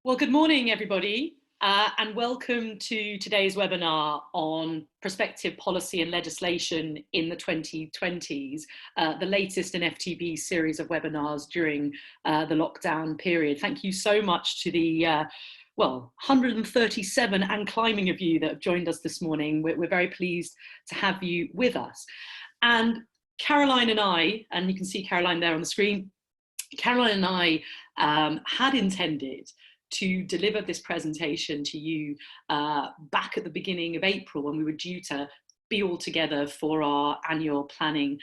Well, good morning, everybody, and welcome to today's webinar on prospective policy and legislation in the 2020s, the latest in FTB's series of webinars during the lockdown period. Thank you so much to the 137 and climbing of you that have joined us this morning. We're very pleased to have you with us. And Caroline and I, and you can see Caroline there on the screen, Caroline and I had intended to deliver this presentation to you back at the beginning of April, when we were due to be all together for our annual planning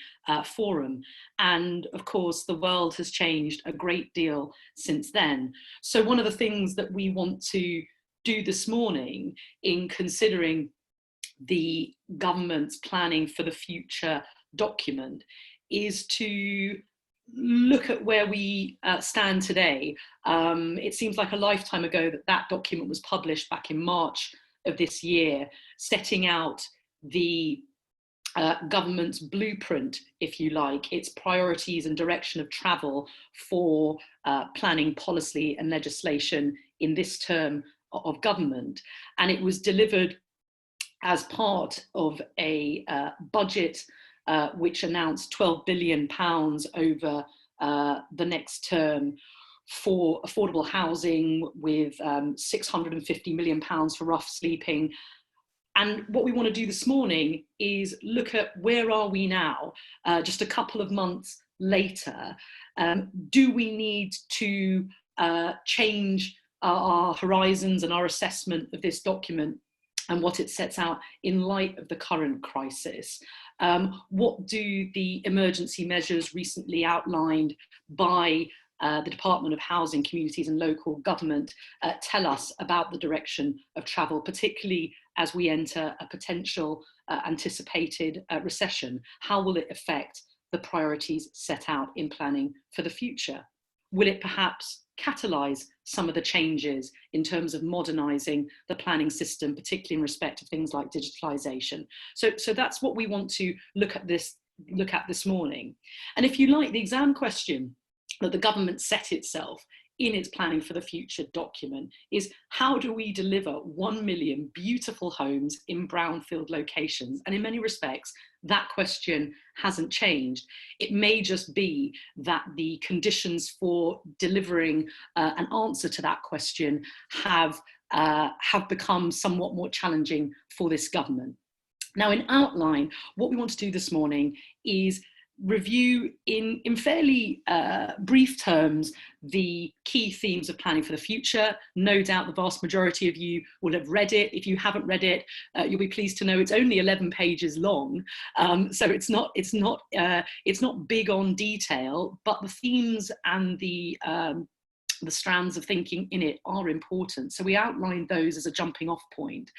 forum. And of course, the world has changed a great deal since then. So one of the things that we want to do this morning in considering the government's planning for the future document is to look at where we stand today. It seems like a lifetime ago that document was published back in March of this year, setting out the government's blueprint, if you like, its priorities and direction of travel for planning policy and legislation in this term of government. And it was delivered as part of a budget which announced £12 billion over the next term for affordable housing, with £650 million for rough sleeping. And what we want to do this morning is look at where are we now, just a couple of months later. Do we need to change our horizons and our assessment of this document and what it sets out in light of the current crisis? What do the emergency measures recently outlined by the Department of Housing, Communities and Local Government tell us about the direction of travel, particularly as we enter a potential anticipated recession? How will it affect the priorities set out in planning for the future? Will it perhaps catalyse some of the changes in terms of modernising the planning system, particularly in respect of things like digitization? So that's what we want to look at this morning. And if you like, the exam question that the government set itself in its planning for the future document is, how do we deliver 1 million beautiful homes in brownfield locations? And in many respects, that question hasn't changed. It may just be that the conditions for delivering an answer to that question have become somewhat more challenging for this government. Now, in outline, what we want to do this morning is review in fairly brief terms the key themes of planning for the future. No doubt the vast majority of you will have read it. If you haven't read it, you'll be pleased to know it's only 11 pages long, so it's not big on detail, but the themes and the strands of thinking in it are important. So we outlined those as a jumping off point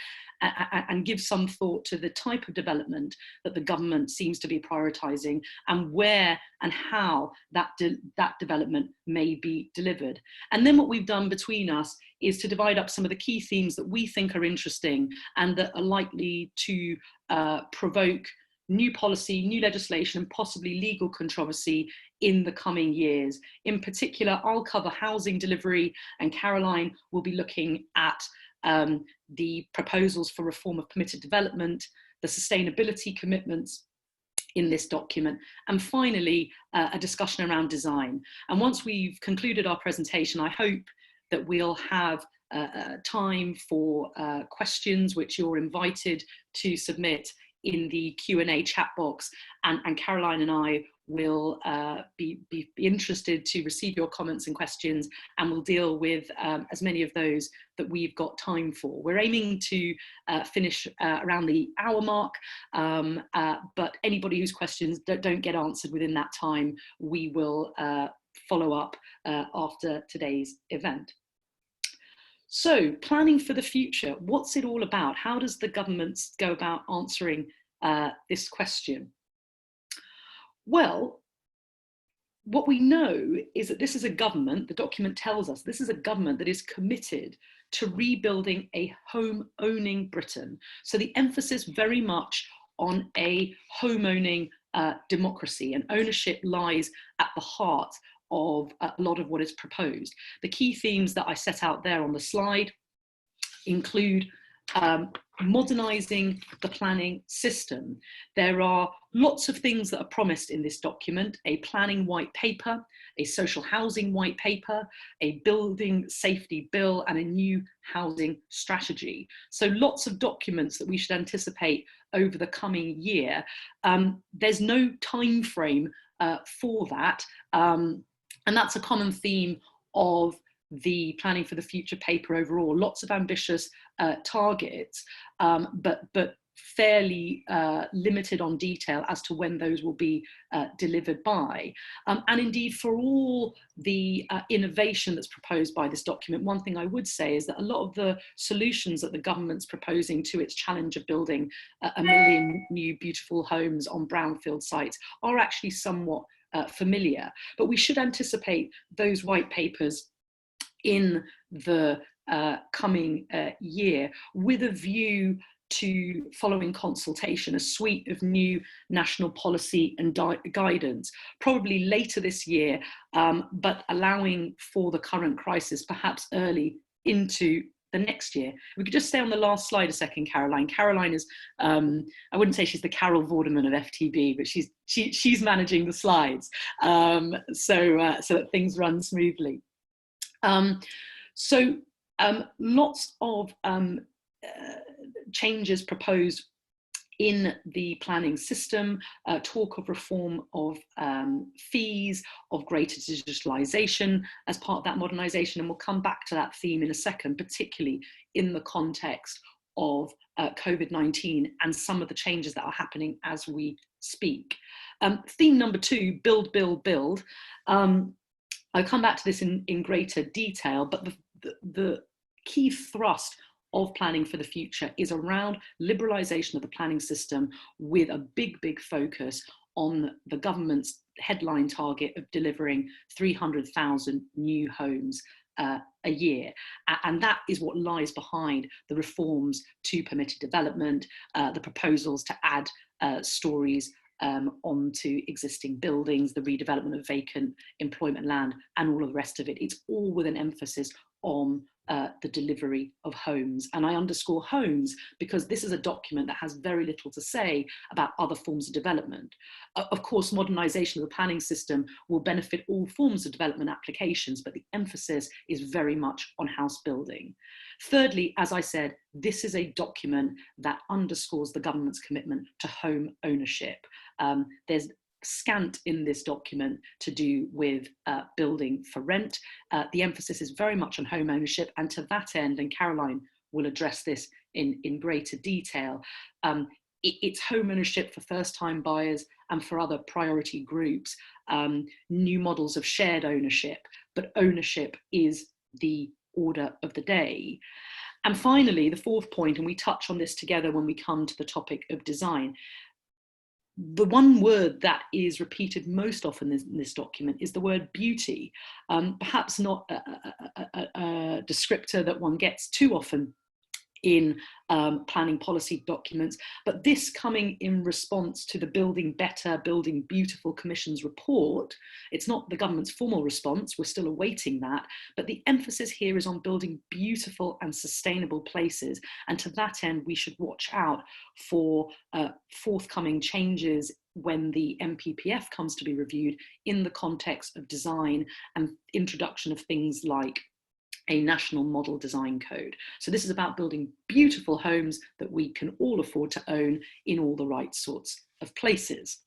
and give some thought to the type of development that the government seems to be prioritising and where and how that development may be delivered. And then what we've done between us is to divide up some of the key themes that we think are interesting and that are likely to provoke new policy, new legislation, and possibly legal controversy in the coming years. In particular, I'll cover housing delivery, and Caroline will be looking at the proposals for reform of permitted development, the sustainability commitments in this document, and finally, a discussion around design. And once we've concluded our presentation, I hope that we'll have time for questions, which you're invited to submit in the Q&A chat box, and Caroline and I will be interested to receive your comments and questions, and we'll deal with as many of those that we've got time for. We're aiming to finish around the hour mark, but anybody whose questions don't get answered within that time, we will follow up after today's event. So, planning for the future, what's it all about? How does the government go about answering this question? Well, what we know is that this is a government, the document tells us, this is a government that is committed to rebuilding a home-owning Britain. So the emphasis very much on a home-owning democracy, and ownership lies at the heart of a lot of what is proposed. The key themes that I set out there on the slide include modernising the planning system. There are lots of things that are promised in this document: a planning white paper, a social housing white paper, a building safety bill, and a new housing strategy. So lots of documents that we should anticipate over the coming year. There's no time frame for that, and that's a common theme of the Planning for the Future paper overall. Lots of ambitious targets, but fairly limited on detail as to when those will be delivered by. And indeed, for all the innovation that's proposed by this document, one thing I would say is that a lot of the solutions that the government's proposing to its challenge of building 1 million new beautiful homes on brownfield sites are actually somewhat familiar. But we should anticipate those white papers in the coming year, with a view to following consultation, a suite of new national policy and guidance, probably later this year, but allowing for the current crisis perhaps early into the next year. We could just stay on the last slide a second, Caroline. Caroline is, I wouldn't say she's the Carol Vorderman of FTB, but she's managing the slides, so that things run smoothly. Lots of changes proposed in the planning system, talk of reform of fees, of greater digitalization as part of that modernisation, and we'll come back to that theme in a second, particularly in the context of COVID-19 and some of the changes that are happening as we speak. Theme number 2, build, build, build. I'll come back to this in greater detail, but the key thrust of Planning for the Future is around liberalisation of the planning system, with a big focus on the government's headline target of delivering 300,000 new homes a year. And that is what lies behind the reforms to permitted development, the proposals to add stories onto existing buildings, the redevelopment of vacant employment land, and all of the rest of it. It's all with an emphasis on the delivery of homes. And I underscore homes because this is a document that has very little to say about other forms of development. Of course, modernisation of the planning system will benefit all forms of development applications, but the emphasis is very much on house building. Thirdly, as I said, this is a document that underscores the government's commitment to home ownership. There's scant in this document to do with building for rent. The emphasis is very much on home ownership, and to that end, and Caroline will address this in greater detail, it's home ownership for first-time buyers and for other priority groups, new models of shared ownership, but ownership is the order of the day. And finally, the fourth point, and we touch on this together when we come to the topic of design, the one word that is repeated most often in this document is the word beauty. Perhaps not a descriptor that one gets too often in planning policy documents, but this coming in response to the Building Better, Building Beautiful Commission's report. It's not the government's formal response, we're still awaiting that, but the emphasis here is on building beautiful and sustainable places, and to that end we should watch out for forthcoming changes when the MPPF comes to be reviewed in the context of design and introduction of things like a national model design code. So this is about building beautiful homes that we can all afford to own in all the right sorts of places.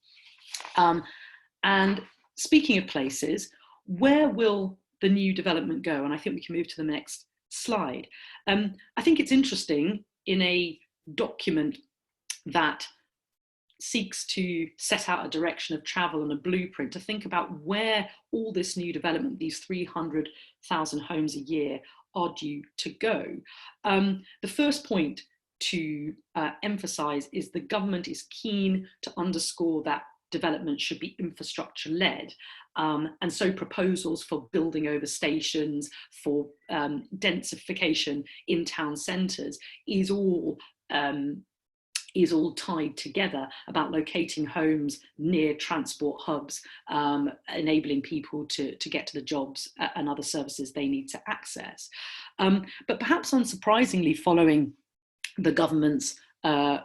And speaking of places, where will the new development go? And I think we can move to the next slide. I think it's interesting in a document that seeks to set out a direction of travel and a blueprint to think about where all this new development, these 300,000 homes a year, are due to go. The first point to emphasise is the government is keen to underscore that development should be infrastructure led. And so proposals for building over stations, for densification in town centres is all is all tied together about locating homes near transport hubs, enabling people to get to the jobs and other services they need to access. But perhaps unsurprisingly, following the government's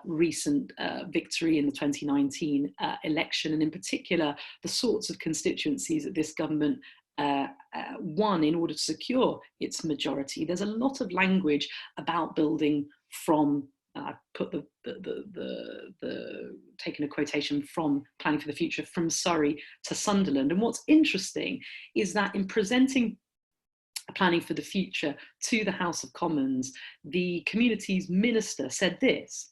recent victory in the 2019 election, and in particular, the sorts of constituencies that this government won in order to secure its majority, there's a lot of language about building from I put taking a quotation from Planning for the Future, from Surrey to Sunderland. And what's interesting is that in presenting Planning for the Future to the House of Commons, the community's minister said this: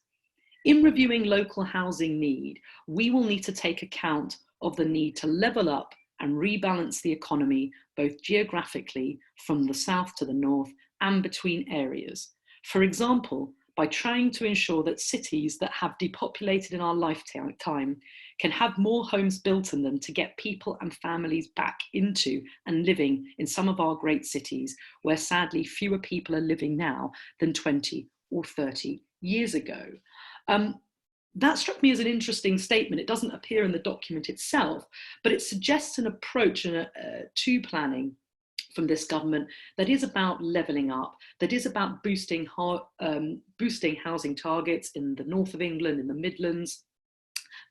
in reviewing local housing need, we will need to take account of the need to level up and rebalance the economy, both geographically from the south to the north and between areas. For example, by trying to ensure that cities that have depopulated in our lifetime can have more homes built in them to get people and families back into and living in some of our great cities, where sadly fewer people are living now than 20 or 30 years ago. That struck me as an interesting statement. It doesn't appear in the document itself, but it suggests an approach to planning from this government that is about levelling up, that is about boosting housing targets in the north of England, in the Midlands,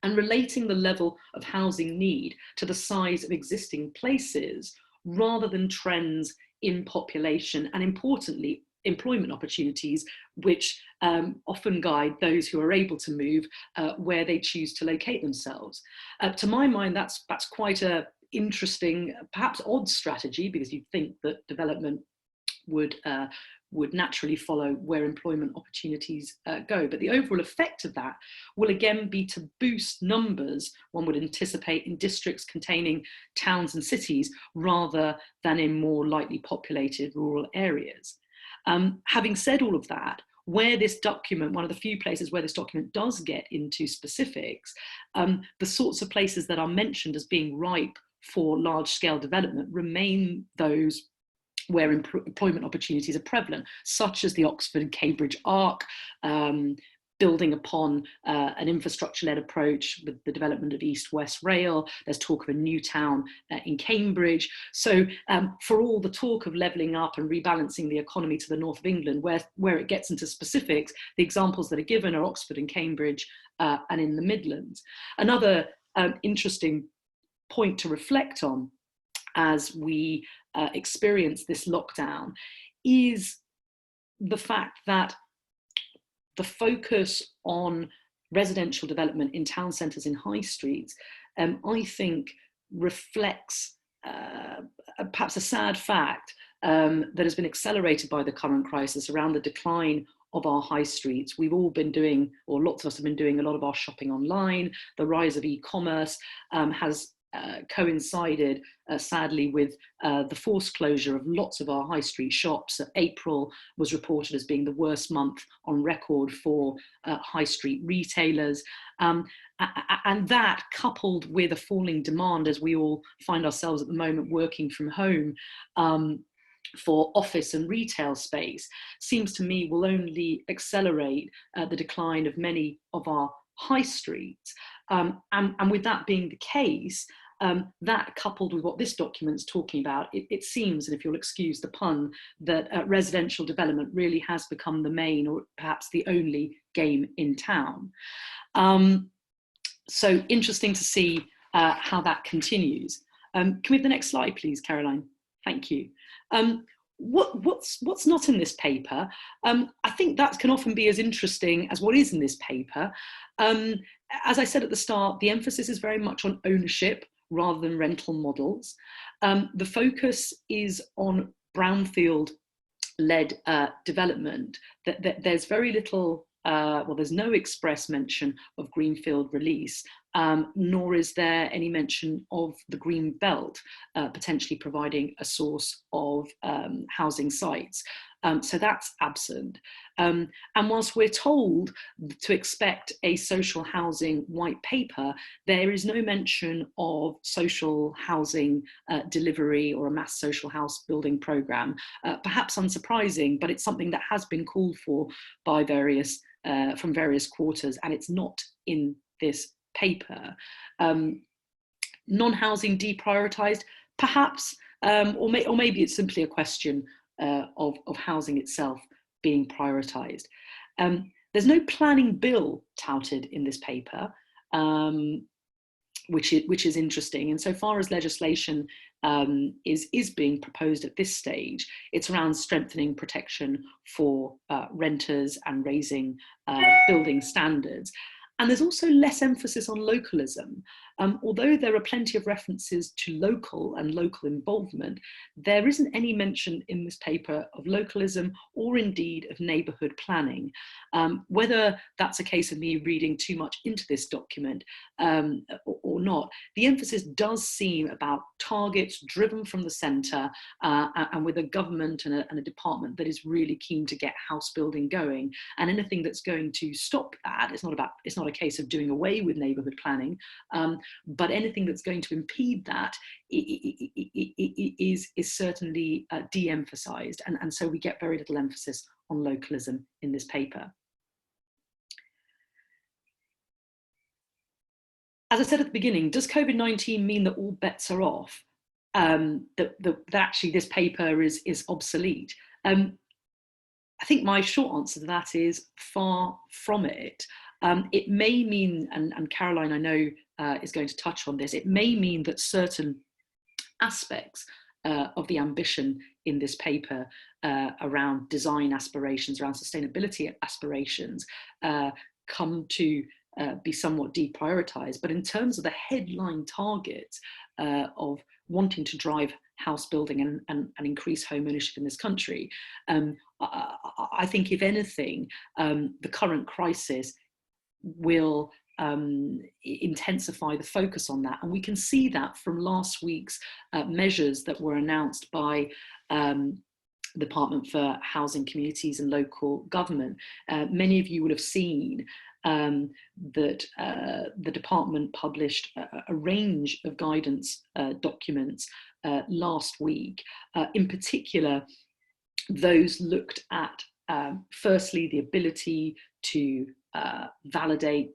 and relating the level of housing need to the size of existing places rather than trends in population and, importantly, employment opportunities, which often guide those who are able to move where they choose to locate themselves. To my mind, that's quite a interesting, perhaps odd strategy, because you'd think that development would naturally follow where employment opportunities go. But the overall effect of that will again be to boost numbers, one would anticipate, in districts containing towns and cities rather than in more lightly populated rural areas. Having said all of that, where this document, one of the few places where this document does get into specifics, the sorts of places that are mentioned as being ripe for large-scale development remain those where employment opportunities are prevalent, such as the Oxford and Cambridge arc, building upon an infrastructure-led approach with the development of East-West Rail. There's talk of a new town in Cambridge. So for all the talk of levelling up and rebalancing the economy to the north of England, where it gets into specifics, the examples that are given are Oxford and Cambridge and in the Midlands. Another interesting point to reflect on as we experience this lockdown is the fact that the focus on residential development in town centres in high streets, I think, reflects perhaps a sad fact that has been accelerated by the current crisis around the decline of our high streets. We've all been doing, or lots of us have been doing, a lot of our shopping online. The rise of e-commerce has coincided, sadly, with the forced closure of lots of our high street shops. April was reported as being the worst month on record for high street retailers. And that, coupled with a falling demand as we all find ourselves at the moment working from home for office and retail space, seems to me will only accelerate the decline of many of our high streets. And with that being the case, that coupled with what this document's talking about, it seems, and if you'll excuse the pun, that residential development really has become the main, or perhaps the only, game in town. So interesting to see how that continues. Can we have the next slide, please, Caroline? Thank you. What's not in this paper? I think that can often be as interesting as what is in this paper. As I said at the start, the emphasis is very much on ownership rather than rental models. The focus is on brownfield-led development. There's very little, well, there's no express mention of greenfield release, nor is there any mention of the green belt potentially providing a source of housing sites. So that's absent. And whilst we're told to expect a social housing white paper, there is no mention of social housing delivery or a mass social house building programme. Perhaps unsurprising, but it's something that has been called for by various from various quarters, and it's not in this paper. Non-housing deprioritised, perhaps, or maybe it's simply a question of housing itself being prioritised. There's no planning bill touted in this paper, which is interesting. And so far as legislation is being proposed at this stage, it's around strengthening protection for renters and raising building standards. And there's also less emphasis on localism. Although there are plenty of references to local and local involvement, there isn't any mention in this paper of localism or indeed of neighbourhood planning. Whether that's a case of me reading too much into this document or not, the emphasis does seem about targets driven from the centre and with a government and a department that is really keen to get house building going. And anything that's going to stop that, it's not a case of doing away with neighbourhood planning, but anything that's going to impede that is certainly de-emphasised, and so we get very little emphasis on localism in this paper. As I said at the beginning, does COVID-19 mean that all bets are off? That actually this paper is obsolete? I think my short answer to that is far from it. It may mean, and Caroline I know is going to touch on this, it may mean that certain aspects of the ambition in this paper around design aspirations, around sustainability aspirations, come to be somewhat deprioritised. But in terms of the headline targets of wanting to drive house building and increase home ownership in this country, I think if anything, the current crisis will intensify the focus on that. And we can see that from last week's measures that were announced by the Department for Housing, Communities and Local Government. Many of you will have seen that the department published a range of guidance documents last week. In particular, those looked at firstly the ability to validate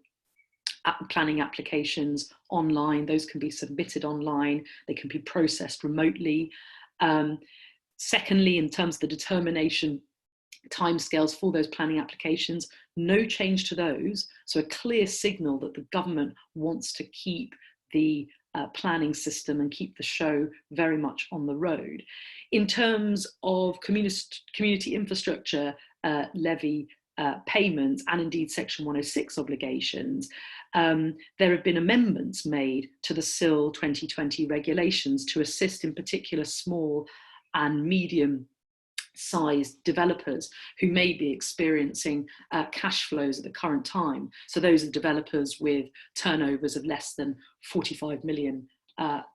planning applications online. Those can be submitted online, they can be processed remotely. Secondly, in terms of the determination timescales for those planning applications, no change to those. So a clear signal that the government wants to keep the planning system and keep the show very much on the road. In terms of community infrastructure levy payments and indeed Section 106 obligations, there have been amendments made to the SIL 2020 regulations to assist in particular small and medium sized developers who may be experiencing cash flows at the current time. So those are developers with turnovers of less than 45 million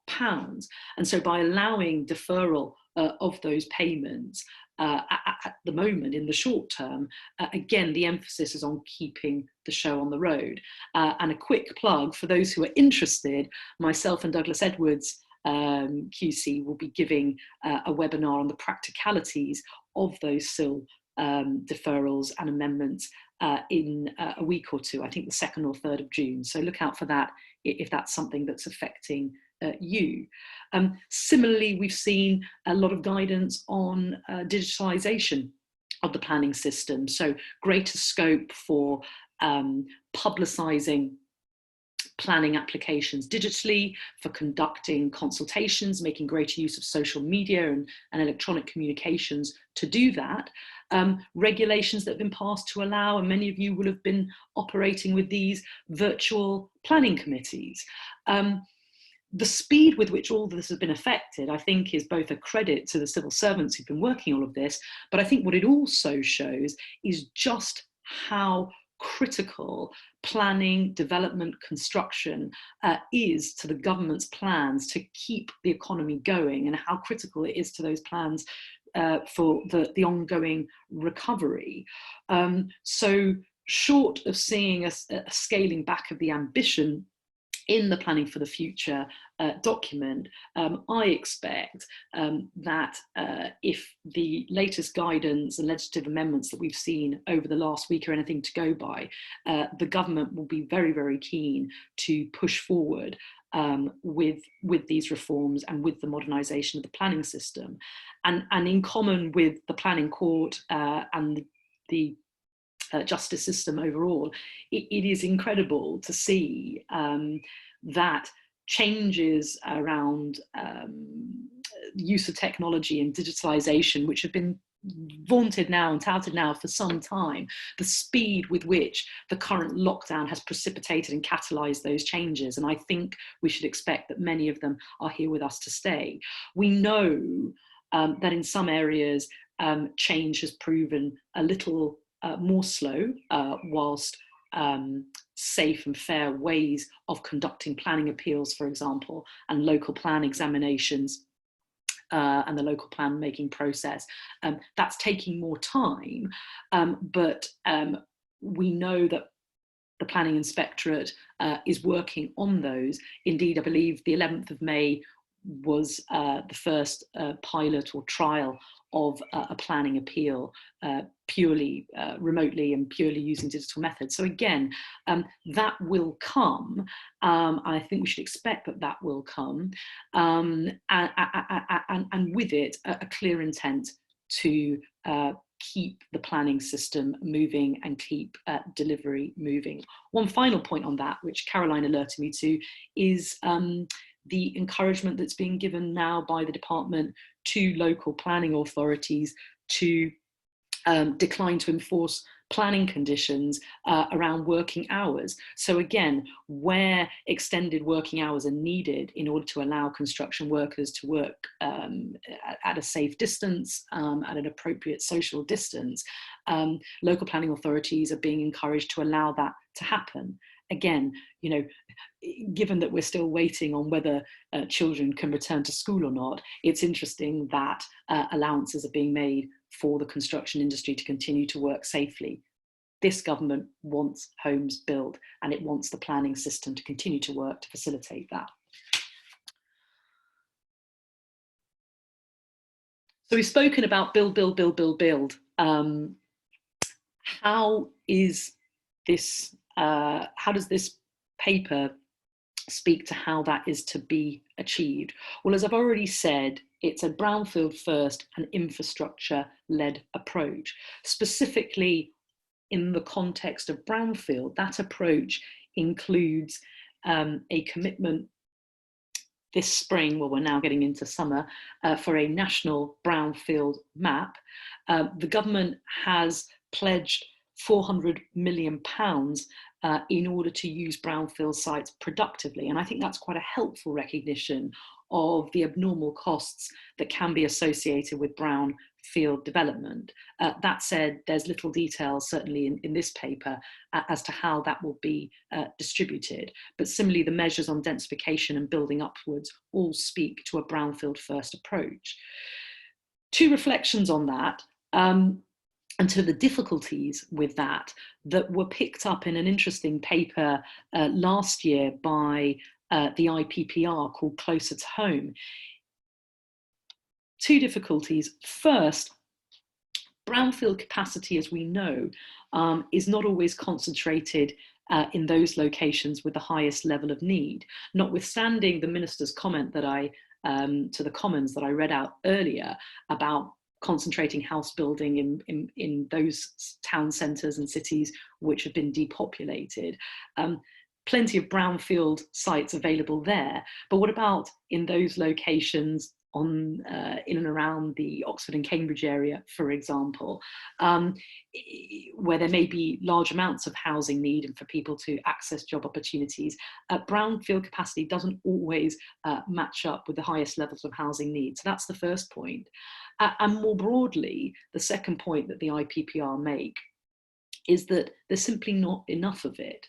pounds. And so by allowing deferral of those payments at the moment in the short term, again, the emphasis is on keeping the show on the road. And a quick plug for those who are interested, myself and Douglas Edwards QC will be giving a webinar on the practicalities of those SIL deferrals and amendments in a week or two, I think the 2nd or 3rd of June. So look out for that if that's something that's affecting you. Similarly, we've seen a lot of guidance on digitalization of the planning system. So greater scope for publicising planning applications digitally, for conducting consultations, making greater use of social media and electronic communications to do that. Regulations that have been passed to allow, and many of you will have been operating with these virtual planning committees. The speed with which all this has been affected, I think, is both a credit to the civil servants who've been working all of this, but I think what it also shows is just how critical planning, development, construction is to the government's plans to keep the economy going, and how critical it is to those plans for the ongoing recovery. So short of seeing a scaling back of the ambition in the Planning for the Future document, I expect that if the latest guidance and legislative amendments that we've seen over the last week are anything to go by, the government will be very, very keen to push forward with these reforms and with the modernisation of the planning system. And in common with the planning court and the justice system overall, it is incredible to see that changes around use of technology and digitalization, which have been vaunted now and touted now for some time, the speed with which the current lockdown has precipitated and catalysed those changes. And I think we should expect that many of them are here with us to stay. We know that in some areas, change has proven a little more slow, whilst safe and fair ways of conducting planning appeals, for example, and local plan examinations and the local plan making process, that's taking more time, but we know that the Planning Inspectorate is working on those. Indeed, I believe the 11th of May was the first pilot or trial of a planning appeal purely remotely and purely using digital methods. So again, that will come. I think we should expect that that will come, and with it a clear intent to keep the planning system moving and keep delivery moving. One final point on that, which Caroline alerted me to, is the encouragement that's being given now by the department to local planning authorities to decline to enforce planning conditions around working hours. So again, where extended working hours are needed in order to allow construction workers to work at a safe distance, at an appropriate social distance, local planning authorities are being encouraged to allow that to happen. Again, you know, given that we're still waiting on whether children can return to school or not, it's interesting that allowances are being made for the construction industry to continue to work safely. This government wants homes built, and it wants the planning system to continue to work to facilitate that. So we've spoken about build, build, build, build, build. How is this? How does this paper speak to how that is to be achieved? Well, as I've already said, it's a brownfield first and infrastructure-led approach. Specifically in the context of brownfield, that approach includes a commitment this spring, well, we're now getting into summer, for a national brownfield map. The government has pledged £400 million in order to use brownfield sites productively. And I think that's quite a helpful recognition of the abnormal costs that can be associated with brownfield development. That said, there's little detail, certainly in this paper, as to how that will be distributed. But similarly, the measures on densification and building upwards all speak to a brownfield first approach. Two reflections on that. And to the difficulties with that were picked up in an interesting paper last year by the IPPR called Closer to Home. Two difficulties. First, brownfield capacity, as we know, is not always concentrated in those locations with the highest level of need. Notwithstanding the Minister's comment that to the Commons that I read out earlier about concentrating house building in those town centres and cities which have been depopulated. Plenty of brownfield sites available there, but what about in those locations in and around the Oxford and Cambridge area, for example, where there may be large amounts of housing need and for people to access job opportunities? Brownfield capacity doesn't always match up with the highest levels of housing need. So that's the first point. And more broadly, the second point that the IPPR make is that there's simply not enough of it.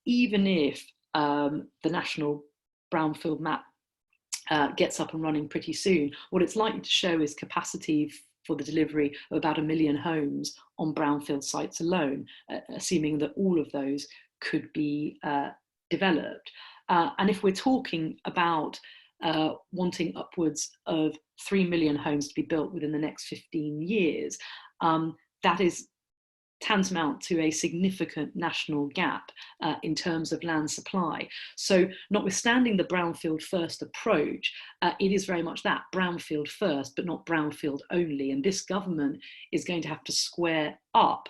Even if the national brownfield map gets up and running pretty soon, what it's likely to show is capacity for the delivery of about 1 million homes on brownfield sites alone, assuming that all of those could be developed. And if we're talking about wanting upwards of 3 million homes to be built within the next 15 years, that is tantamount to a significant national gap in terms of land supply. So notwithstanding the brownfield first approach, it is very much that, brownfield first, but not brownfield only. And this government is going to have to square up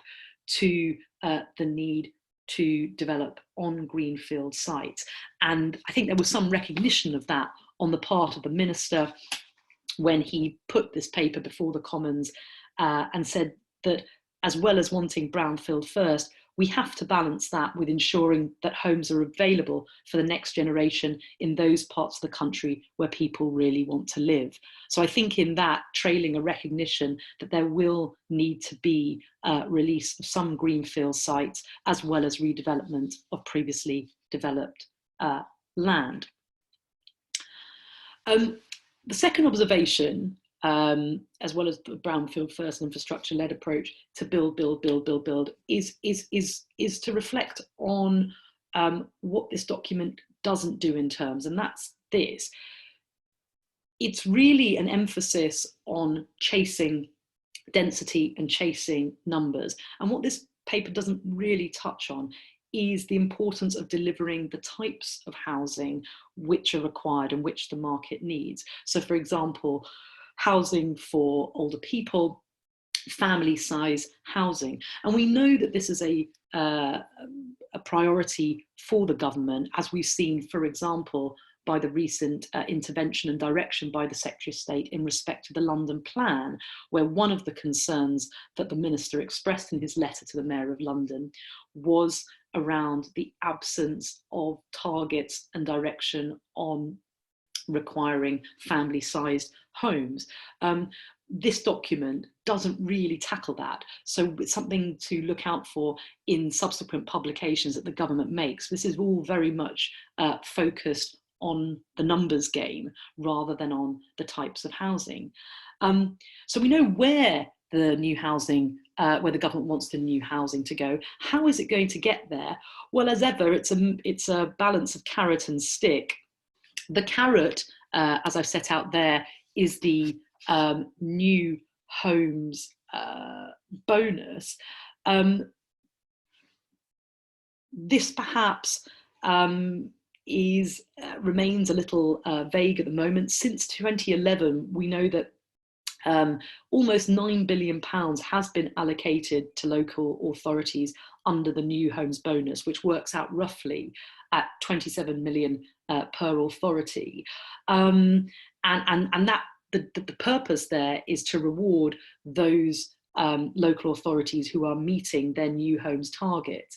to the need to develop on greenfield sites. And I think there was some recognition of that on the part of the minister when he put this paper before the Commons and said that as well as wanting brownfield first, we have to balance that with ensuring that homes are available for the next generation in those parts of the country where people really want to live. So I think in that, trailing a recognition that there will need to be release of some greenfield sites as well as redevelopment of previously developed land. The second observation, as well as the brownfield first infrastructure-led approach to build, is to reflect on what this document doesn't do in terms, and that's this. It's really an emphasis on chasing density and chasing numbers. And what this paper doesn't really touch on is the importance of delivering the types of housing which are required and which the market needs. So for example, housing for older people, family size housing. And we know that this is a priority for the government, as we've seen, for example, by the recent intervention and direction by the Secretary of State in respect to the London Plan, where one of the concerns that the minister expressed in his letter to the Mayor of London was around the absence of targets and direction on requiring family-sized homes. This document doesn't really tackle that. So it's something to look out for in subsequent publications that the government makes. This is all very much focused on the numbers game rather than on the types of housing. So we know where the new housing, where the government wants the new housing to go. How is it going to get there? Well, as ever, it's a balance of carrot and stick. The carrot, as I've set out there, is the new homes bonus. This perhaps remains a little vague at the moment. Since 2011, we know that almost £9 billion has been allocated to local authorities under the new homes bonus, which works out roughly at 27 million per authority. And that the purpose there is to reward those local authorities who are meeting their new homes targets.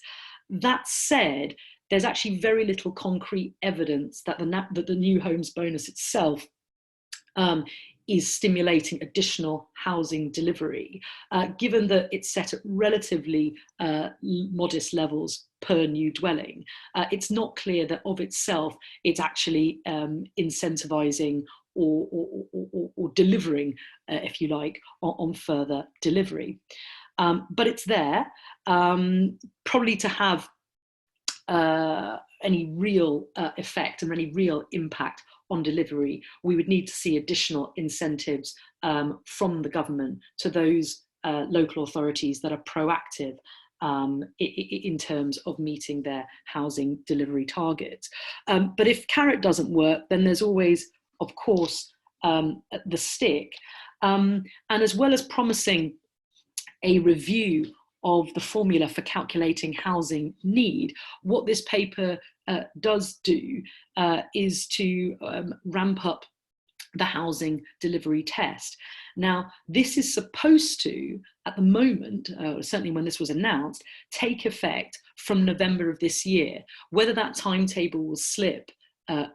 That said, there's actually very little concrete evidence that the new homes bonus itself is stimulating additional housing delivery, given that it's set at relatively modest levels per new dwelling. It's not clear that of itself it's actually incentivizing or delivering, if you like, on further delivery. But it's there, probably to have any real effect and any real impact on delivery. We would need to see additional incentives from the government to those local authorities that are proactive in terms of meeting their housing delivery targets. But if carrot doesn't work, then there's always, of course, the stick. And as well as promising a review of the formula for calculating housing need, what this paper does do is to ramp up the housing delivery test. Now, this is supposed to, at the moment, certainly when this was announced, take effect from November of this year. Whether that timetable will slip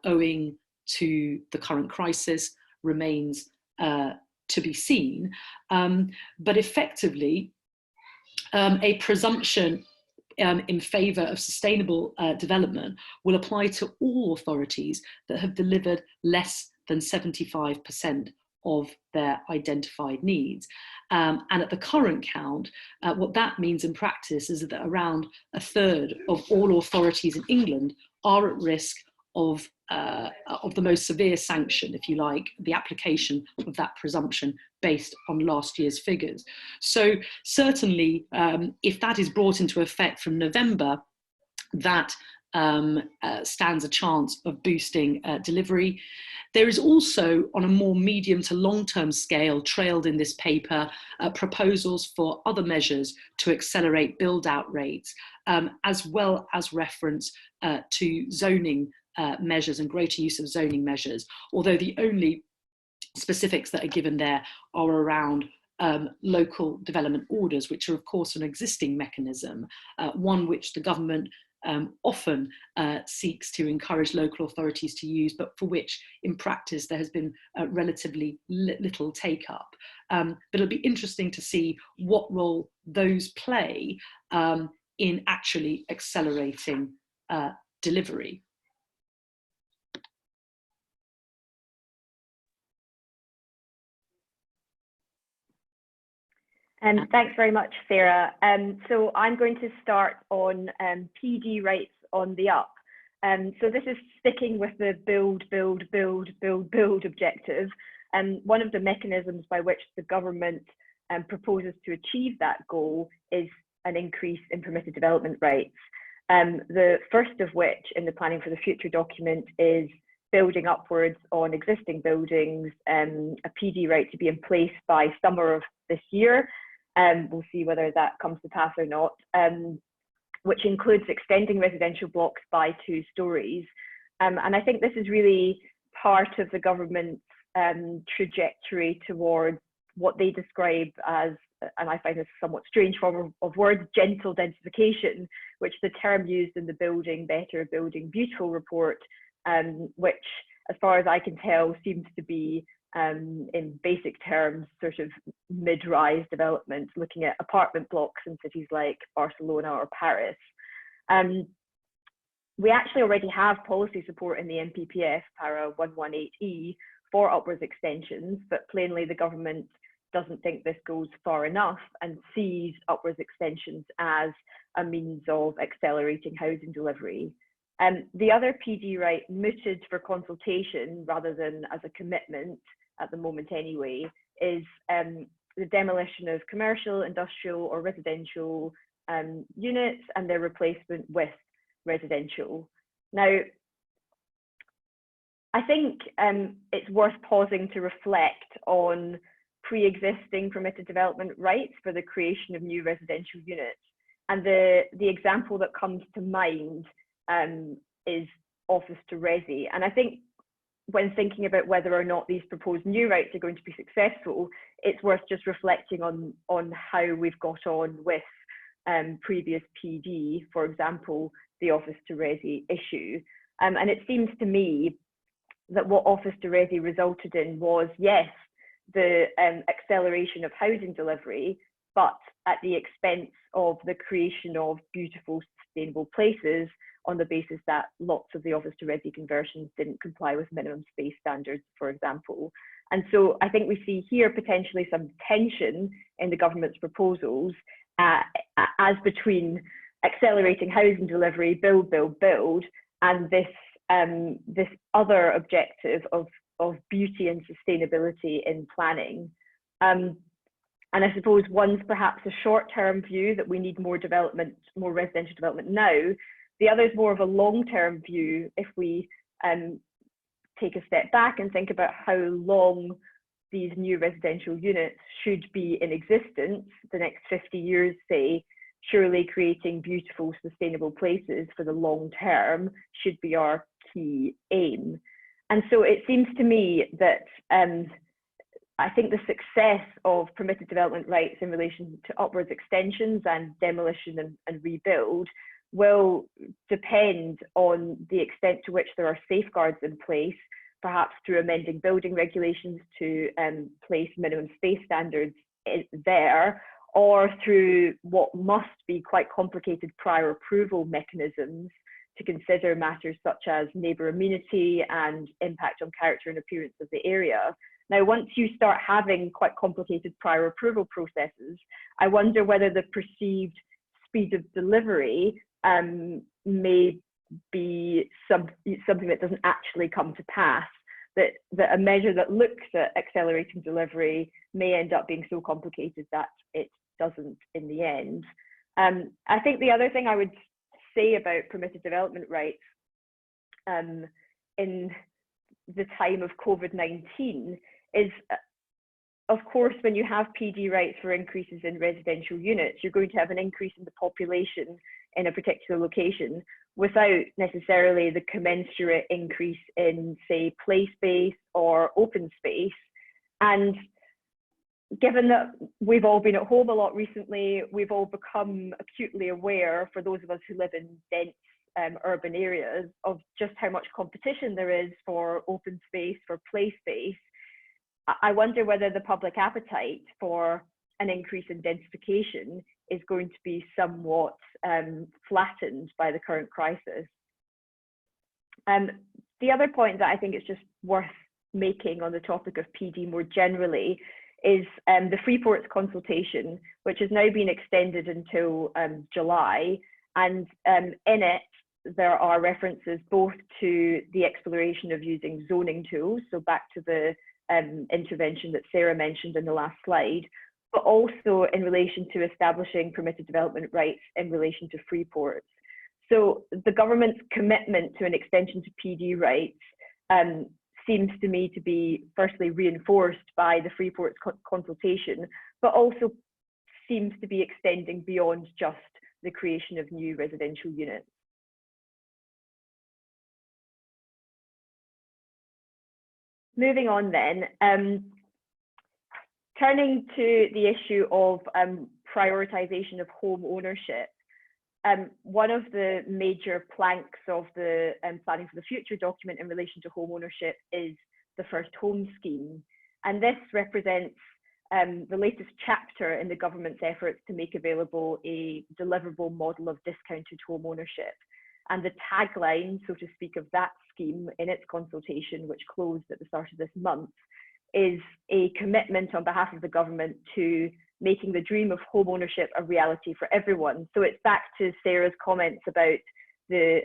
owing to the current crisis remains to be seen. But effectively, a presumption in favour of sustainable development will apply to all authorities that have delivered less than 75% of their identified needs. And at the current count, what that means in practice is that around a third of all authorities in England are at risk of the most severe sanction, if you like, the application of that presumption based on last year's figures. So certainly, if that is brought into effect from November, that stands a chance of boosting delivery. There is also, on a more medium to long-term scale, trailed in this paper, proposals for other measures to accelerate build-out rates, as well as reference to zoning measures and greater use of zoning measures, although the only specifics that are given there are around local development orders, which are of course an existing mechanism, one which the government often seeks to encourage local authorities to use, but for which in practice there has been relatively little take up. But it'll be interesting to see what role those play in actually accelerating delivery. Thanks very much, Sarah. So I'm going to start on PD rights on the up. So this is sticking with the build objective. And one of the mechanisms by which the government proposes to achieve that goal is an increase in permitted development rights. The first of which in the Planning for the Future document is building upwards on existing buildings, a PD right to be in place by summer of this year. We'll see whether that comes to pass or not, which includes extending residential blocks by 2 stories. And I think this is really part of the government's trajectory towards what they describe as, and I find this a somewhat strange form of words, gentle densification, which the term used in the Building Better, Building Beautiful report, which, as far as I can tell, seems to be in basic terms, sort of mid-rise development, looking at apartment blocks in cities like Barcelona or Paris. We actually already have policy support in the NPPF, para 118E, for upwards extensions, but plainly the government doesn't think this goes far enough and sees upwards extensions as a means of accelerating housing delivery. The other PD right, mooted for consultation rather than as a commitment, at the moment anyway, is the demolition of commercial, industrial or residential units and their replacement with residential. Now, I think it's worth pausing to reflect on pre-existing permitted development rights for the creation of new residential units. And the example that comes to mind is office to resi. And I think when thinking about whether or not these proposed new rights are going to be successful, it's worth just reflecting on how we've got on with previous PD, for example, the office to resi issue. And it seems to me that what office to resi resulted in was, yes, the acceleration of housing delivery, but at the expense of the creation of beautiful, sustainable places on the basis that lots of the office to resi conversions didn't comply with minimum space standards, for example. And so I think we see here potentially some tension in the government's proposals as between accelerating housing delivery, build, and this other objective of beauty and sustainability in planning. And I suppose one's perhaps a short-term view that we need more development, more residential development now. The other is more of a long-term view if we take a step back and think about how long these new residential units should be in existence, the next 50 years, say. Surely creating beautiful, sustainable places for the long term should be our key aim. And so it seems to me that I think the success of permitted development rights in relation to upwards extensions and demolition and rebuild will depend on the extent to which there are safeguards in place, perhaps through amending building regulations to place minimum space standards there, or through what must be quite complicated prior approval mechanisms to consider matters such as neighbour amenity and impact on character and appearance of the area. Now, once you start having quite complicated prior approval processes, I wonder whether the perceived speed of delivery may be something that doesn't actually come to pass, that a measure that looks at accelerating delivery may end up being so complicated that it doesn't in the end. I think the other thing I would say about permitted development rights in the time of COVID-19 is, of course, when you have PD rights for increases in residential units, you're going to have an increase in the population in a particular location without necessarily the commensurate increase in, say, play space or open space. And given that we've all been at home a lot recently, we've all become acutely aware, for those of us who live in dense urban areas, of just how much competition there is for open space, for play space. I wonder whether the public appetite for an increase in densification is going to be somewhat flattened by the current crisis. The other point that I think is just worth making on the topic of PD more generally is the Freeports consultation, which has now been extended until July. And in it, there are references both to the exploration of using zoning tools, so back to the intervention that Sarah mentioned in the last slide, but also in relation to establishing permitted development rights in relation to Freeports. So the government's commitment to an extension to PD rights seems to me to be firstly reinforced by the Freeports consultation, but also seems to be extending beyond just the creation of new residential units. Moving on then, turning to the issue of prioritization of home ownership. One of the major planks of the Planning for the Future document in relation to home ownership is the First Home Scheme. And this represents the latest chapter in the government's efforts to make available a deliverable model of discounted home ownership. And the tagline, so to speak, of that scheme in its consultation, which closed at the start of this month, is a commitment on behalf of the government to making the dream of home ownership a reality for everyone. So it's back to Sarah's comments about the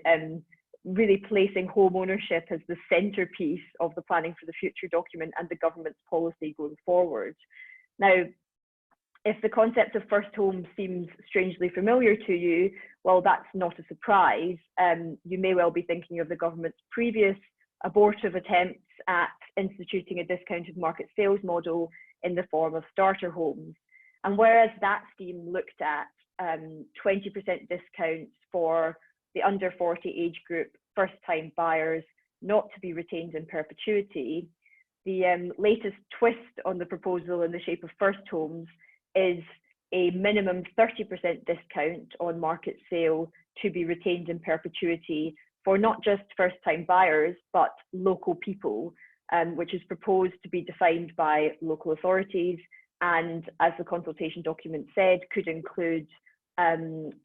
really placing home ownership as the centerpiece of the Planning for the Future document and the government's policy going forward. Now, if the concept of first home seems strangely familiar to you, well, that's not a surprise. You may well be thinking of the government's previous abortive attempts at instituting a discounted market sales model in the form of starter homes. And whereas that scheme looked at 20% discounts for the under 40 age group first-time buyers not to be retained in perpetuity, the latest twist on the proposal in the shape of first homes is a minimum 30% discount on market sale to be retained in perpetuity for not just first-time buyers, but local people, which is proposed to be defined by local authorities, and as the consultation document said, could include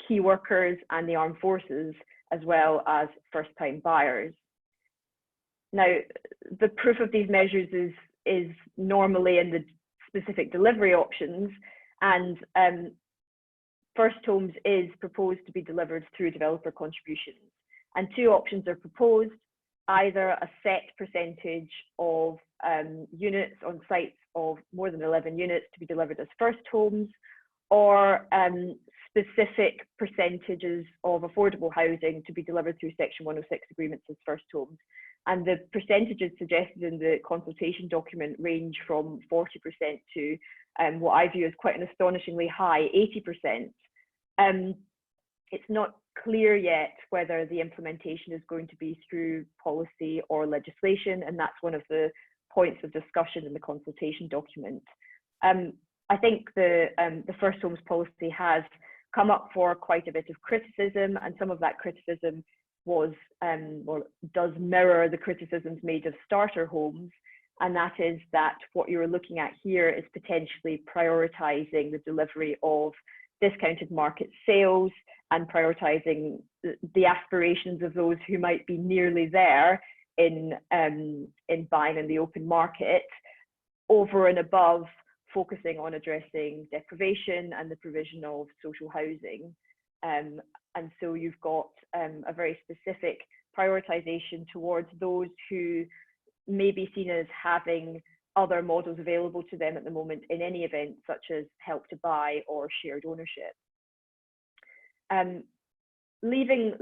key workers and the armed forces, as well as first-time buyers. Now, the proof of these measures is normally in the specific delivery options, and first homes is proposed to be delivered through developer contributions. And two options are proposed: either a set percentage of units on sites of more than 11 units to be delivered as first homes, or specific percentages of affordable housing to be delivered through Section 106 agreements as first homes. And the percentages suggested in the consultation document range from 40% to what I view as quite an astonishingly high 80%. It's not clear yet whether the implementation is going to be through policy or legislation, and that's one of the points of discussion in the consultation document. I think the first homes policy has come up for quite a bit of criticism, and some of that criticism was or does mirror the criticisms made of starter homes, and that is that what you're looking at here is potentially prioritizing the delivery of discounted market sales and prioritizing the aspirations of those who might be nearly there in buying in the open market, over and above focusing on addressing deprivation and the provision of social housing. And so you've got a very specific prioritization towards those who may be seen as having other models available to them at the moment in any event, such as help to buy or shared ownership. Leaving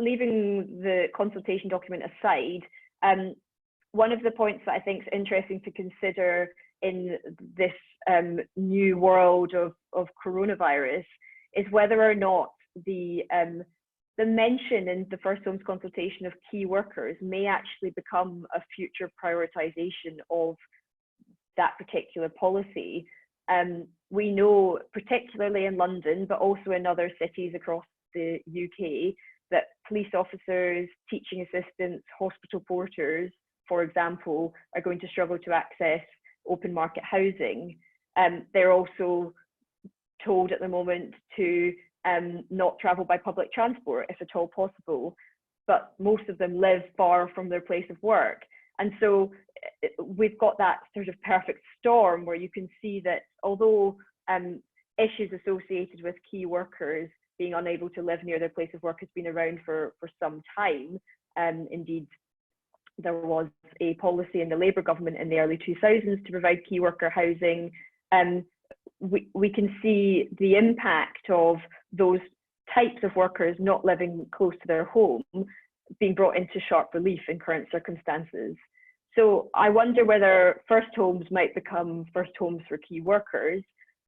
the consultation document aside, one of the points that I think is interesting to consider in this new world of coronavirus is whether or not the mention in the First Homes consultation of key workers may actually become a future prioritization of that particular policy. We know, particularly in London, but also in other cities across the UK, that police officers, teaching assistants, hospital porters, for example, are going to struggle to access open market housing. They're also told at the moment to not travel by public transport if at all possible, but most of them live far from their place of work. And so we've got that sort of perfect storm where you can see that although issues associated with key workers being unable to live near their place of work has been around for some time, indeed there was a policy in the Labour government in the early 2000s to provide key worker housing. We can see the impact of those types of workers not living close to their home being brought into sharp relief in current circumstances. So I wonder whether first homes might become first homes for key workers.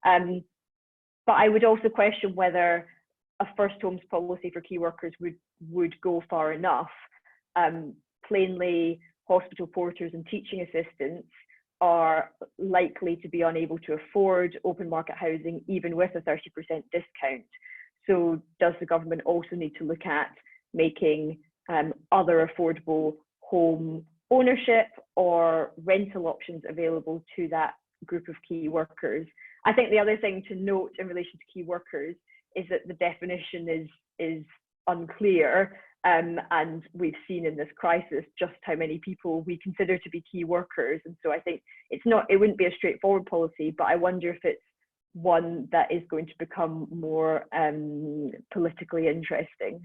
But I would also question whether a first homes policy for key workers would go far enough. Plainly, hospital porters and teaching assistants are likely to be unable to afford open market housing even with a 30% discount. So does the government also need to look at making other affordable home ownership or rental options available to that group of key workers? I think the other thing to note in relation to key workers is that the definition is unclear, and we've seen in this crisis just how many people we consider to be key workers. And so I think it wouldn't be a straightforward policy, but I wonder if it's one that is going to become more politically interesting.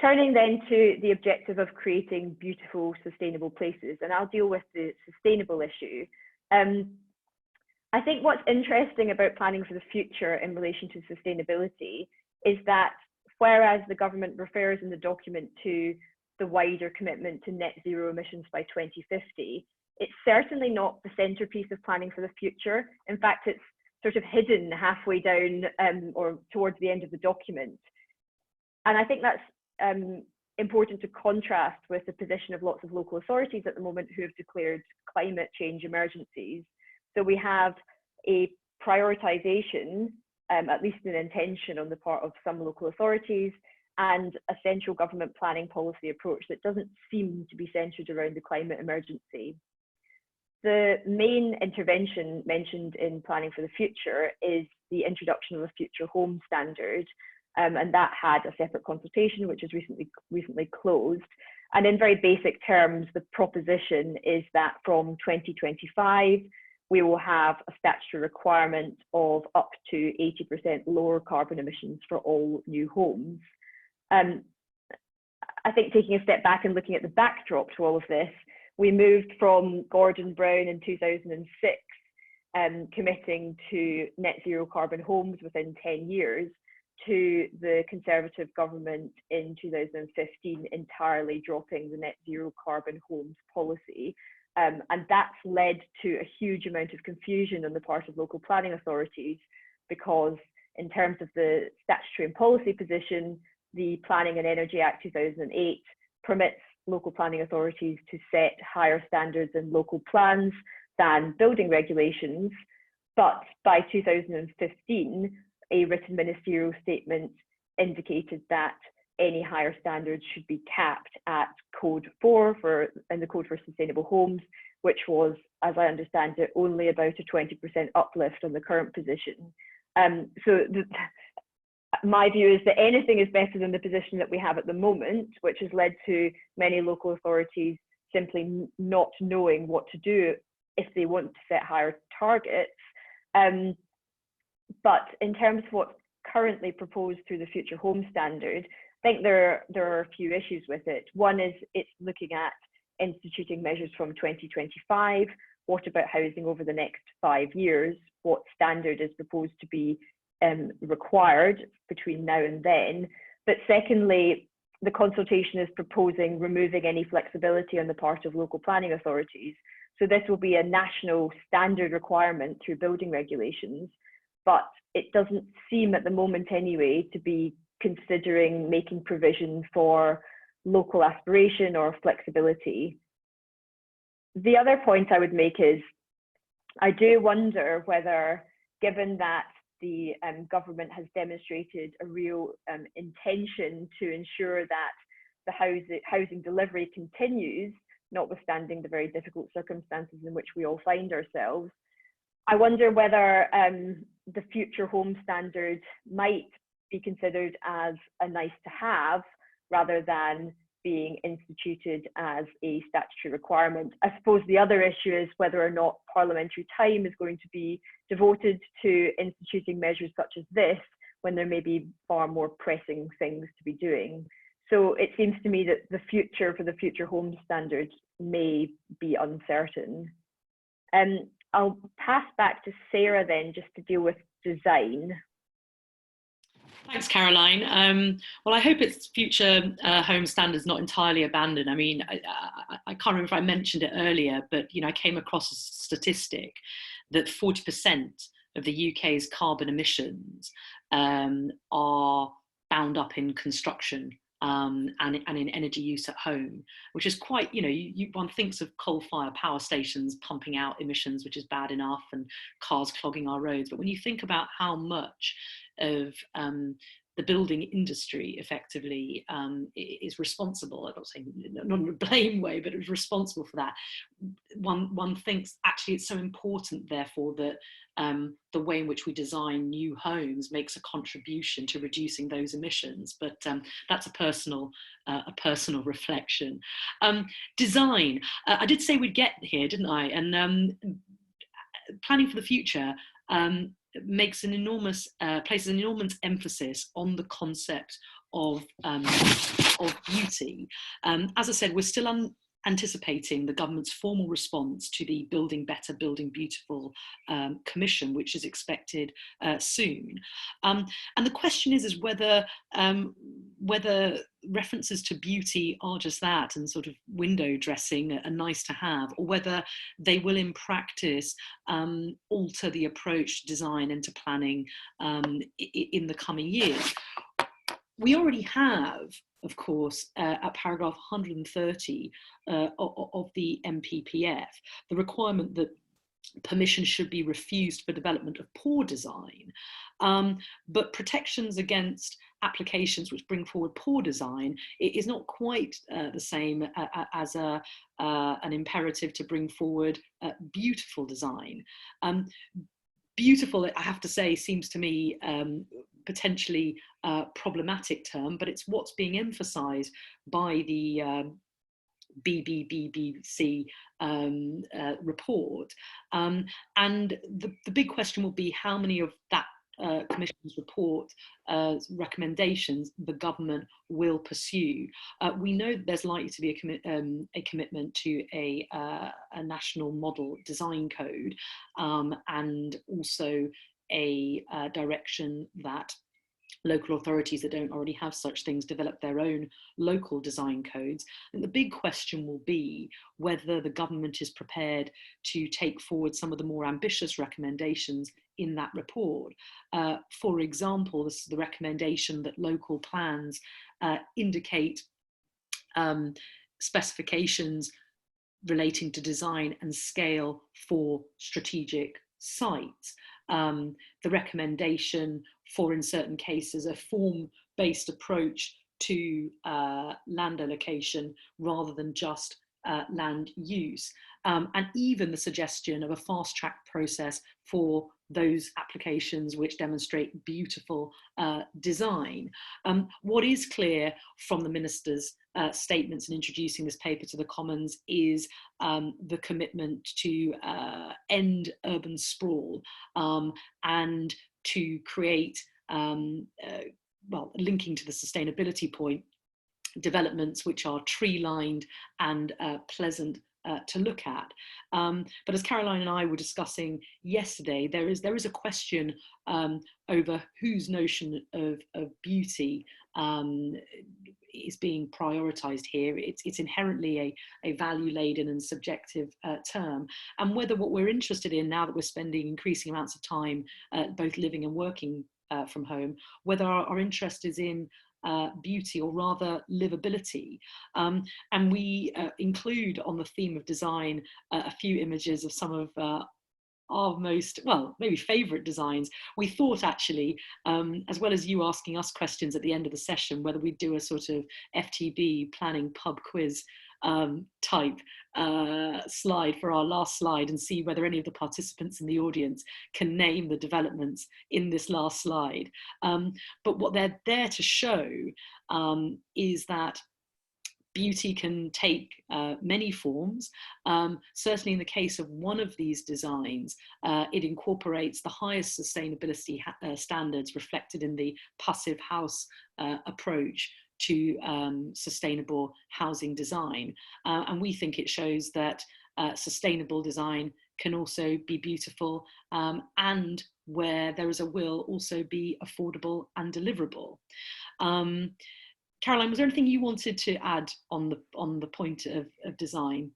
Turning then to the objective of creating beautiful, sustainable places, and I'll deal with the sustainable issue. I think what's interesting about planning for the future in relation to sustainability is that whereas the government refers in the document to the wider commitment to net zero emissions by 2050, it's certainly not the centrepiece of planning for the future. In fact, it's sort of hidden halfway down or towards the end of the document. And I think that's important to contrast with the position of lots of local authorities at the moment who have declared climate change emergencies. So we have a prioritization, at least an intention on the part of some local authorities, and a central government planning policy approach that doesn't seem to be centred around the climate emergency. The main intervention mentioned in planning for the future is the introduction of a future home standard, and that had a separate consultation which was recently closed. And in very basic terms, the proposition is that from 2025, we will have a statutory requirement of up to 80% lower carbon emissions for all new homes. I think taking a step back and looking at the backdrop to all of this, we moved from Gordon Brown in 2006 committing to net zero carbon homes within 10 years to the Conservative government in 2015 entirely dropping the net zero carbon homes policy. And that's led to a huge amount of confusion on the part of local planning authorities, because in terms of the statutory and policy position, the Planning and Energy Act 2008 permits local planning authorities to set higher standards in local plans than building regulations. But by 2015, a written ministerial statement indicated that any higher standards should be capped at Code 4 in the Code for Sustainable Homes, which was, as I understand it, only about a 20% uplift on the current position. My view is that anything is better than the position that we have at the moment, which has led to many local authorities simply not knowing what to do if they want to set higher targets. But in terms of what's currently proposed through the Future Home Standard, I think there are a few issues with it. One is it's looking at instituting measures from 2025. What about housing over the next 5 years? What standard is proposed to be required between now and then? But secondly, the consultation is proposing removing any flexibility on the part of local planning authorities. So this will be a national standard requirement through building regulations, but it doesn't seem at the moment anyway to be considering making provision for local aspiration or flexibility. The other point I would make is, I do wonder whether, given that the government has demonstrated a real intention to ensure that the housing delivery continues, notwithstanding the very difficult circumstances in which we all find ourselves, I wonder whether the Future Home Standard might be considered as a nice to have rather than being instituted as a statutory requirement. I suppose the other issue is whether or not parliamentary time is going to be devoted to instituting measures such as this when there may be far more pressing things to be doing. So it seems to me that the future for the Future Home Standard may be uncertain. I'll pass back to Sarah then just to deal with design. Thanks, Caroline. Well, I hope its future home standards not entirely abandoned. I mean, I can't remember if I mentioned it earlier, but I came across a statistic that 40% of the UK's carbon emissions are bound up in construction and in energy use at home, which is quite, one thinks of coal-fired power stations pumping out emissions, which is bad enough, and cars clogging our roads. But when you think about how much of the building industry effectively is responsible, I'm not saying not in a blame way, but is responsible for that, one thinks actually it's so important, therefore, that the way in which we design new homes makes a contribution to reducing those emissions. But that's a personal reflection. Design. I did say we'd get here, didn't I? And planning for the future places an enormous emphasis on the concept of beauty. As I said, we're still anticipating the government's formal response to the Building Better, Building Beautiful Commission, which is expected soon. And the question is whether references to beauty are just that, and sort of window dressing are nice to have, or whether they will in practice alter the approach to design and to planning in the coming years. We already have, of course, at paragraph 130 of the MPPF, the requirement that permission should be refused for development of poor design, but protections against applications which bring forward poor design is not quite the same as an imperative to bring forward beautiful design. Beautiful, I have to say, seems to me potentially problematic term, but it's what's being emphasised by the BBC report. And the big question will be how many of that Commission's report recommendations the government will pursue. We know that there's likely to be a commitment to a national model design code, and also a direction that local authorities that don't already have such things develop their own local design codes. And the big question will be whether the government is prepared to take forward some of the more ambitious recommendations in that report. For example, this is the recommendation that local plans indicate specifications relating to design and scale for strategic sites. The recommendation for, in certain cases, a form-based approach to land allocation rather than just land use, and even the suggestion of a fast-track process for those applications which demonstrate beautiful design. What is clear from the Minister's statements in introducing this paper to the Commons is the commitment to end urban sprawl and to create, well, linking to the sustainability point, developments which are tree-lined and pleasant to look at. But as Caroline and I were discussing yesterday, there is a question over whose notion of beauty is being prioritised here. It's inherently a value-laden and subjective term, and whether what we're interested in now that we're spending increasing amounts of time both living and working from home, whether our interest is in beauty or rather livability. And we include on the theme of design a few images of some of our most, well, maybe favourite designs. We thought actually, as well as you asking us questions at the end of the session, whether we'd do a sort of FTB planning pub quiz type slide for our last slide and see whether any of the participants in the audience can name the developments in this last slide. But what they're there to show is that beauty can take many forms. Certainly in the case of one of these designs, it incorporates the highest sustainability standards reflected in the passive house approach to sustainable housing design. And we think it shows that sustainable design can also be beautiful, and where there is a will, also be affordable and deliverable. Caroline, was there anything you wanted to add on the point of design?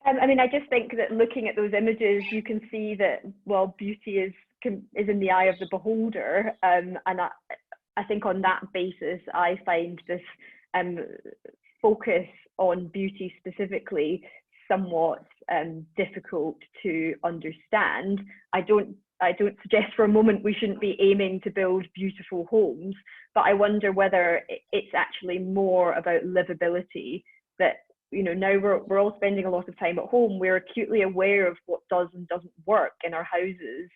I mean, I just think that looking at those images, you can see that, well, beauty is in the eye of the beholder, and I think on that basis, I find this focus on beauty specifically somewhat difficult to understand. I don't suggest for a moment we shouldn't be aiming to build beautiful homes, but I wonder whether it's actually more about livability. That, you know, now we're all spending a lot of time at home. We're acutely aware of what does and doesn't work in our houses.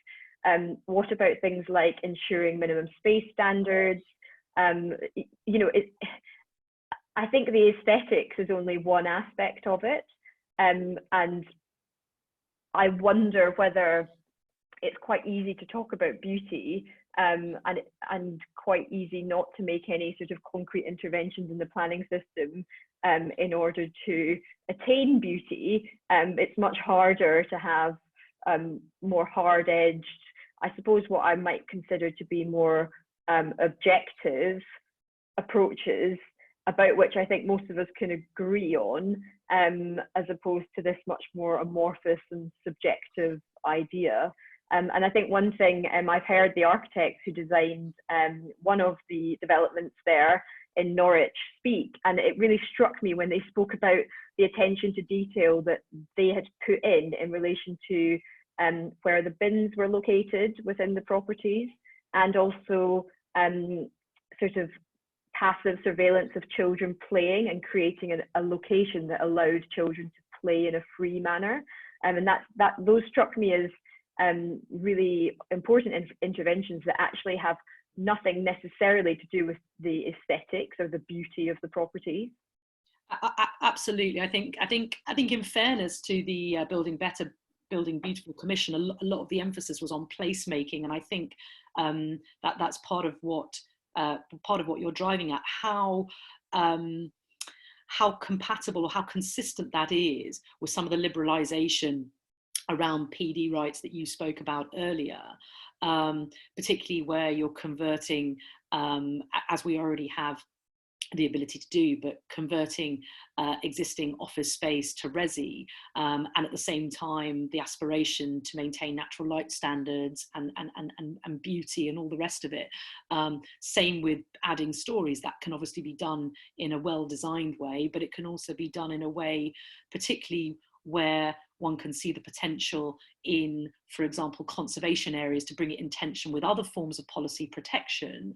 What about things like ensuring minimum space standards? You know, I think the aesthetics is only one aspect of it, and I wonder whether it's quite easy to talk about beauty and quite easy not to make any sort of concrete interventions in the planning system in order to attain beauty. It's much harder to have more hard-edged, I suppose what I might consider to be more objective approaches about which I think most of us can agree on, as opposed to this much more amorphous and subjective idea. And I think one thing, I've heard the architects who designed one of the developments there in Norwich speak, and it really struck me when they spoke about the attention to detail that they had put in relation to where the bins were located within the properties, and also sort of passive surveillance of children playing and creating a location that allowed children to play in a free manner. And those struck me as really important interventions that actually have nothing necessarily to do with the aesthetics or the beauty of the property. Absolutely. I think in fairness to the Building Better, Building Beautiful Commission, a lot of the emphasis was on placemaking, and I think that's part of what you're driving at. How compatible or how consistent that is with some of the liberalisation around PD rights that you spoke about earlier, particularly where you're converting, as we already have the ability to do, but converting existing office space to resi, and at the same time the aspiration to maintain natural light standards and beauty and all the rest of it. Same with adding stories. That can obviously be done in a well-designed way, but it can also be done in a way particularly where one can see the potential in, for example, conservation areas to bring it in tension with other forms of policy protection.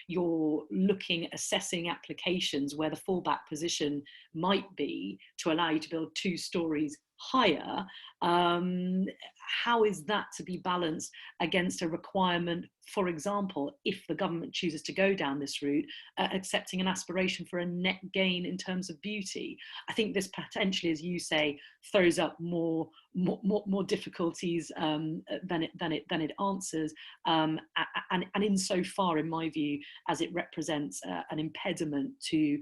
You're looking at assessing applications where the fallback position might be to allow you to build 2 stories higher. How is that to be balanced against a requirement, for example, if the government chooses to go down this route, accepting an aspiration for a net gain in terms of beauty? I think this potentially, as you say, throws up more more difficulties than it answers, and insofar, in my view, as it represents an impediment to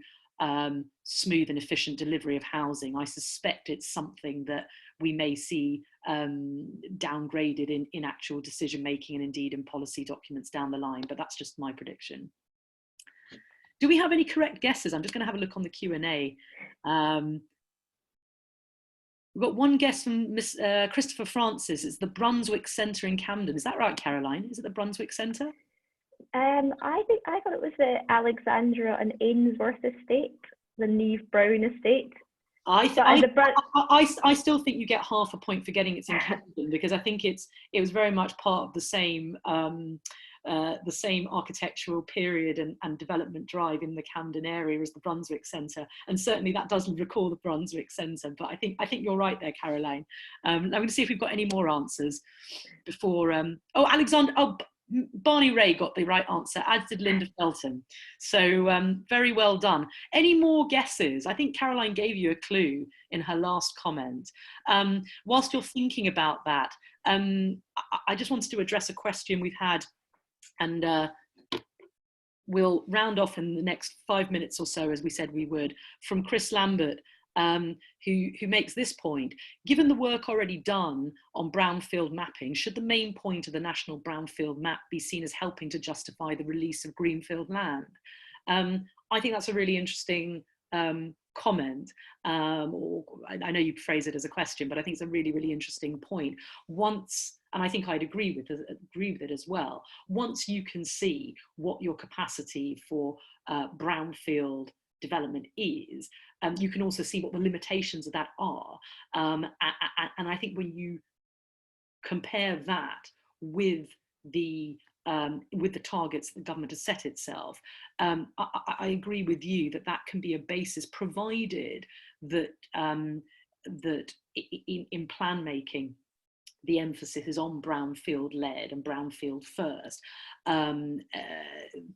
smooth and efficient delivery of housing, I suspect it's something that we may see downgraded in actual decision making and indeed in policy documents down the line. But that's just my prediction. Do we have any correct guesses? I'm just going to have a look on the Q&A. We've got one guess from Miss Christopher Francis. It's the Brunswick Centre in Camden. Is that right, Caroline? Is it the Brunswick Centre? I thought it was the Alexandra and Ainsworth estate, the Neve Brown estate. I still think you get half a point for getting it's in Camden, because I think it was very much part of the same architectural period and development drive in the Camden area as the Brunswick Centre, and certainly that doesn't recall the Brunswick Centre. But I think you're right there, Caroline. I'm going to see if we've got any more answers before. Barney Ray got the right answer, as did Linda Felton. So very well done. Any more guesses? I think Caroline gave you a clue in her last comment. Whilst you're thinking about that, I just wanted to address a question we've had, and we'll round off in the next 5 minutes or so, as we said we would, from Chris Lambert, who makes this point. Given the work already done on brownfield mapping, should the main point of the National Brownfield Map be seen as helping to justify the release of greenfield land? I think that's a really interesting comment, or I know you phrase it as a question, but I think it's a really, really interesting point. And I think I'd agree with it as well. Once you can see what your capacity for brownfield development is, you can also see what the limitations of that are. And I think when you compare that with the targets the government has set itself, I agree with you that can be a basis, provided that that in plan making the emphasis is on brownfield led and brownfield first,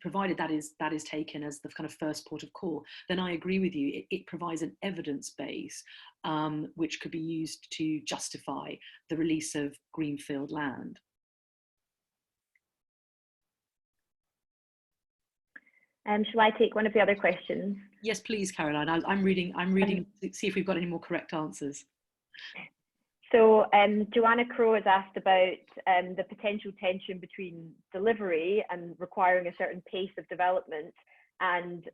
provided that is taken as the kind of first port of call, then I agree with you. It provides an evidence base which could be used to justify the release of greenfield land. Shall I take one of the other questions? Yes, please, Caroline. I'm reading to see if we've got any more correct answers. So Joanna Crow has asked about the potential tension between delivery and requiring a certain pace of development and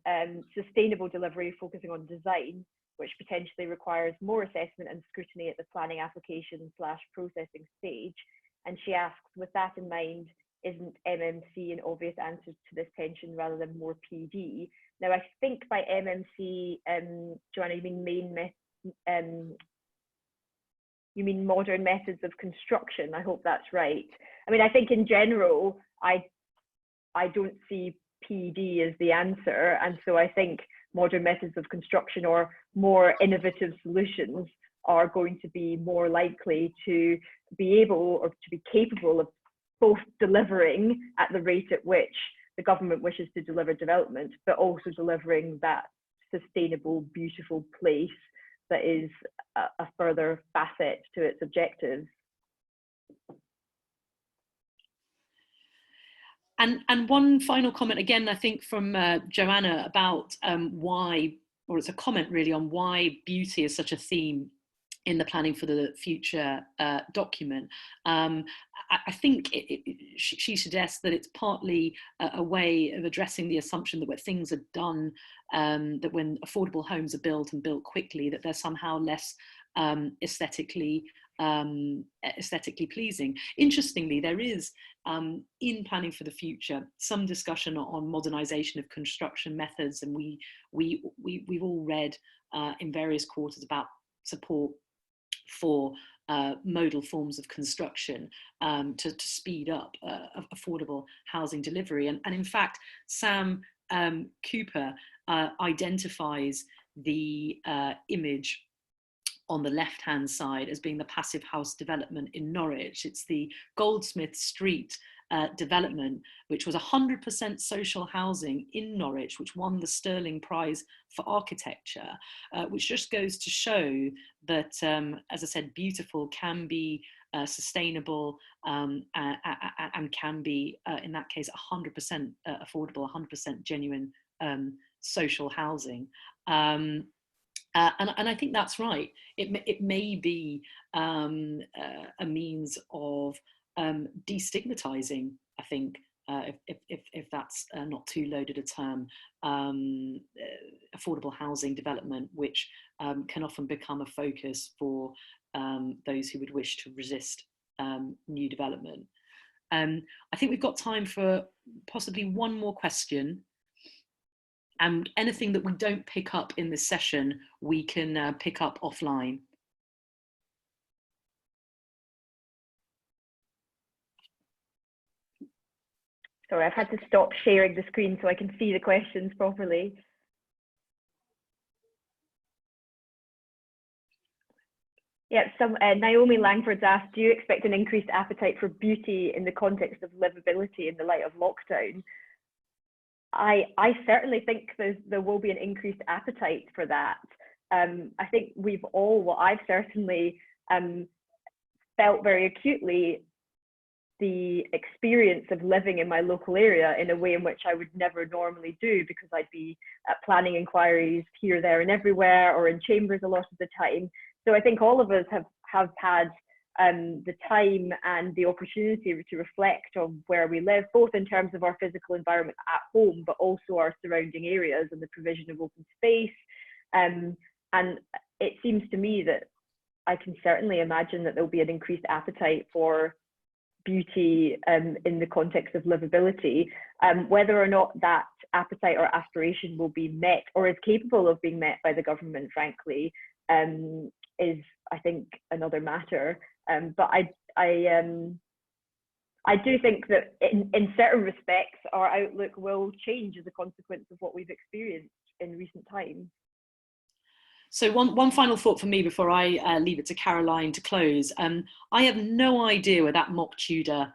sustainable delivery focusing on design, which potentially requires more assessment and scrutiny at the planning application / processing stage. And she asks, with that in mind, isn't MMC an obvious answer to this tension rather than more PD? Now, I think by MMC, Joanna, you mean modern methods of construction. I hope that's right. I mean, I think in general, I don't see PD as the answer. And so I think modern methods of construction or more innovative solutions are going to be more likely to be able or to be capable of both delivering at the rate at which the government wishes to deliver development, but also delivering that sustainable, beautiful place that is a further facet to its objectives. And one final comment, again, I think from Joanna, about why, or it's a comment really on why beauty is such a theme in the Planning for the Future document. I think she suggests that it's partly a way of addressing the assumption that when things are done, that when affordable homes are built and built quickly, that they're somehow less aesthetically pleasing. Interestingly, there is in Planning for the Future some discussion on modernisation of construction methods, and we've all read in various quarters about support for modal forms of construction to speed up affordable housing delivery. And in fact, Sam Cooper identifies the image on the left-hand side as being the passive house development in Norwich. It's the Goldsmith Street development, which was 100% social housing in Norwich, which won the Sterling Prize for Architecture, which just goes to show that, as I said, beautiful can be sustainable and can be, in that case, 100% affordable, 100% genuine social housing. And I think that's right. It may be a means of destigmatizing, I think, if that's not too loaded a term, affordable housing development, which can often become a focus for those who would wish to resist new development. I think we've got time for possibly one more question. And anything that we don't pick up in this session, we can pick up offline. Sorry, I've had to stop sharing the screen so I can see the questions properly. Yeah, Naomi Langford's asked, do you expect an increased appetite for beauty in the context of livability in the light of lockdown? I certainly think there will be an increased appetite for that. I think I've certainly felt very acutely the experience of living in my local area in a way in which I would never normally do, because I'd be at planning inquiries here, there and everywhere, or in chambers a lot of the time. So I think all of us have had the time and the opportunity to reflect on where we live, both in terms of our physical environment at home, but also our surrounding areas and the provision of open space. And it seems to me that I can certainly imagine that there'll be an increased appetite for beauty in the context of livability. Whether or not that appetite or aspiration will be met or is capable of being met by the government, frankly, is, I think, another matter. But I do think that in certain respects, our outlook will change as a consequence of what we've experienced in recent times. So one final thought for me before I leave it to Caroline to close. I have no idea where that mock Tudor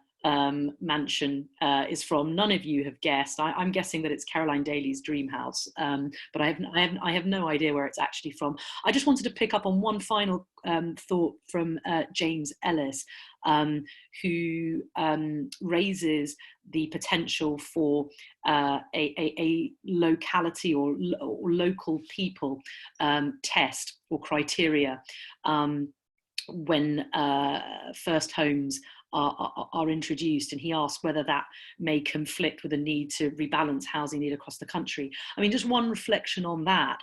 mansion is from. None of you have guessed. I'm guessing that it's Caroline Daly's dream house, but I have no idea where it's actually from. I just wanted to pick up on one final thought from James Ellis, who raises the potential for a locality or local people test or criteria when first homes are introduced, and he asked whether that may conflict with the need to rebalance housing need across the country. I mean, just one reflection on that.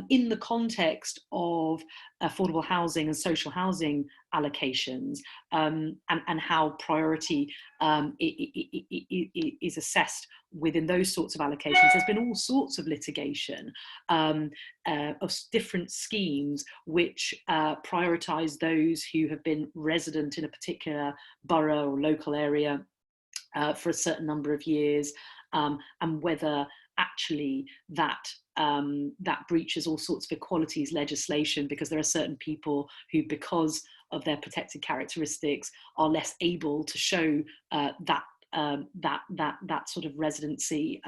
In the context of affordable housing and social housing allocations, and how priority is assessed within those sorts of allocations, there's been all sorts of litigation of different schemes which prioritise those who have been resident in a particular borough or local area for a certain number of years, and whether actually that breaches all sorts of equalities legislation, because there are certain people who, because of their protected characteristics, are less able to show that sort of residency,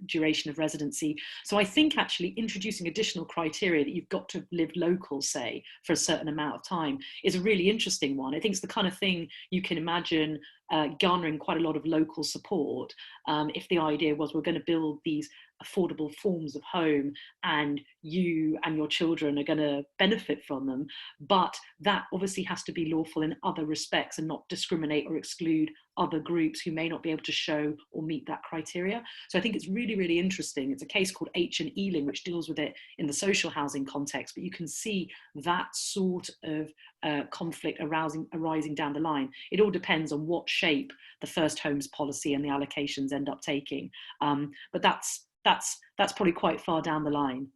duration of residency. So I think actually introducing additional criteria that you've got to have lived local, say, for a certain amount of time is a really interesting one. I think it's the kind of thing you can imagine garnering quite a lot of local support if the idea was, we're going to build these affordable forms of home and you and your children are going to benefit from them, but that obviously has to be lawful in other respects and not discriminate or exclude other groups who may not be able to show or meet that criteria. So I think it's really, really interesting. It's a case called H and Ealing, which deals with it in the social housing context, but you can see that sort of conflict arising down the line. It all depends on what shape the first homes policy and the allocations end up taking. But that's probably quite far down the line.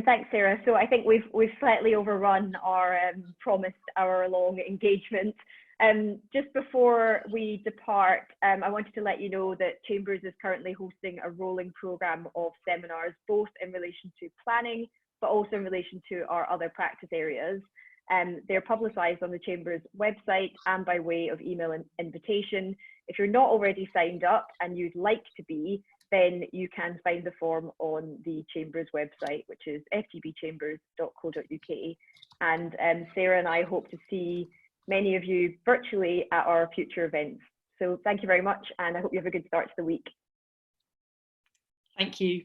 Thanks, Sarah. So I think we've slightly overrun our promised hour-long engagement. Just before we depart, I wanted to let you know that Chambers is currently hosting a rolling programme of seminars, both in relation to planning, but also in relation to our other practice areas. They're publicised on the Chamber's website and by way of email invitation. If you're not already signed up and you'd like to be, then you can find the form on the Chamber's website, which is ftbchambers.co.uk. And Sarah and I hope to see many of you virtually at our future events. So thank you very much, and I hope you have a good start to the week. Thank you.